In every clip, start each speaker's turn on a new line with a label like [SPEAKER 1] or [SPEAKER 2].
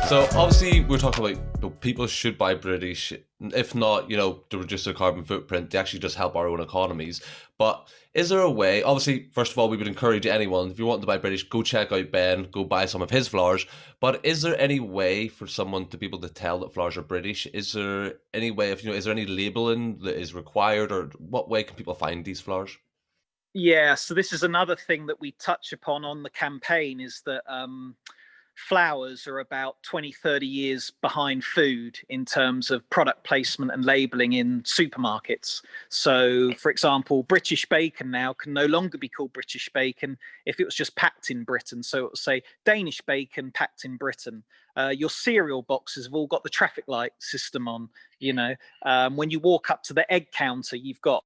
[SPEAKER 1] So obviously we're talking about, people should buy British, if not, to reduce their carbon footprint, to actually just help our own economies. But is there a way, obviously, first of all, we would encourage anyone, if you want to buy British, go check out Ben, go buy some of his flowers. But is there any way for someone to be able to tell that flowers are British? Is there any way of, is there any labeling that is required, or what way can people find these flowers?
[SPEAKER 2] Yeah, so this is another thing that we touch upon on the campaign, is that flowers are about 20, 30 years behind food in terms of product placement and labeling in supermarkets. So, for example, British bacon now can no longer be called British bacon if it was just packed in Britain. So it will say Danish bacon packed in Britain. Your cereal boxes have all got the traffic light system on. When you walk up to the egg counter, you've got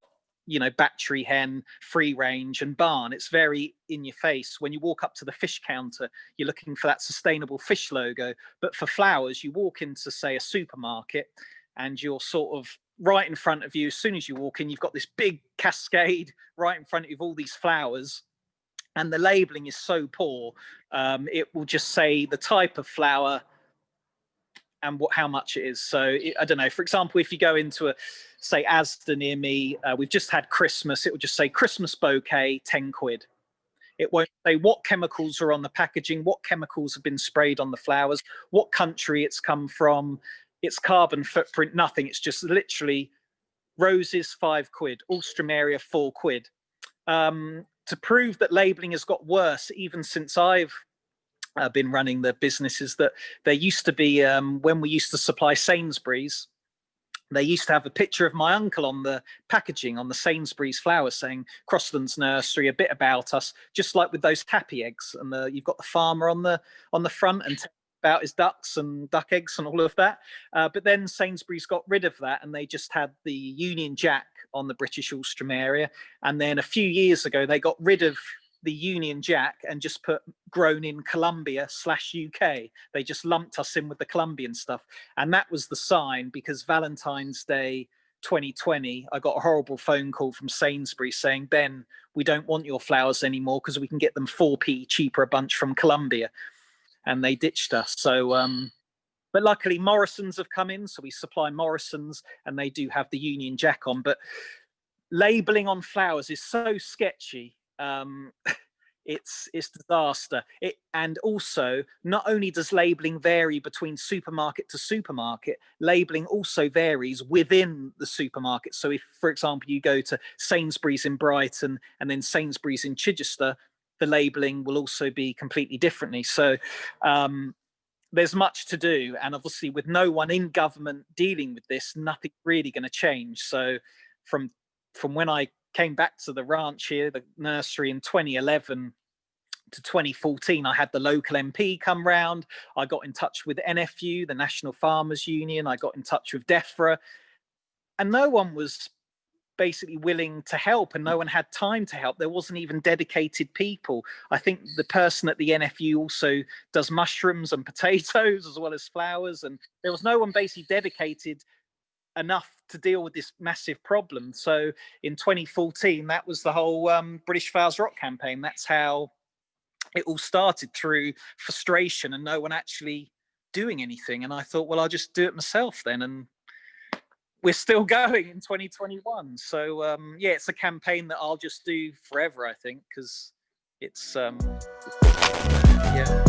[SPEAKER 2] battery hen, free range, and barn. It's very in your face. When you walk up to the fish counter, you're looking for that sustainable fish logo. But for flowers, you walk into, say, a supermarket, and you're sort of right in front of you. As soon as you walk in, you've got this big cascade right in front of you of all these flowers. And the labeling is so poor. It will just say the type of flower and how much it is. So I don't know. For example, if you go into say Asda near me, we've just had Christmas. It will just say Christmas bouquet, 10 quid. It won't say what chemicals are on the packaging, what chemicals have been sprayed on the flowers, what country it's come from, its carbon footprint, nothing. It's just literally roses, 5 quid, Alstroemeria, 4 quid. To prove that labeling has got worse, even since I've been running the businesses, that there used to be, when we used to supply Sainsbury's, they used to have a picture of my uncle on the packaging on the Sainsbury's flowers saying Crossland's Nursery, a bit about us, just like with those happy eggs. And you've got the farmer on the front and about his ducks and duck eggs and all of that. But then Sainsbury's got rid of that, and they just had the Union Jack on the British Alstroemeria. And then a few years ago, they got rid of the Union Jack and just put grown in Colombia/UK. They just lumped us in with the Colombian stuff. And that was the sign, because Valentine's Day 2020, I got a horrible phone call from Sainsbury's saying, Ben, we don't want your flowers anymore because we can get them 4p cheaper a bunch from Colombia. And they ditched us. So, but luckily Morrison's have come in. So we supply Morrison's, and they do have the Union Jack on. But labeling on flowers is so sketchy. It's disaster. And also, not only does labeling vary between supermarket to supermarket, labeling also varies within the supermarket. So if, for example, you go to Sainsbury's in Brighton and then Sainsbury's in Chichester, the labeling will also be completely differently. So there's much to do, and obviously with no one in government dealing with this, nothing's really going to change. So from when I came back to the ranch here, the nursery, in 2011 to 2014, I had the local MP come round. I got in touch with NFU, the National Farmers Union. I got in touch with DEFRA, and no one was basically willing to help, and no one had time to help. There wasn't even dedicated people. I think the person at the NFU also does mushrooms and potatoes as well as flowers, and there was no one basically dedicated enough to deal with this massive problem. So in 2014, that was the whole British Flowers Rock campaign. That's how it all started, through frustration and no one actually doing anything. And I thought, well, I'll just do it myself then. And we're still going in 2021. So yeah, it's a campaign that I'll just do forever, I think, because it's yeah.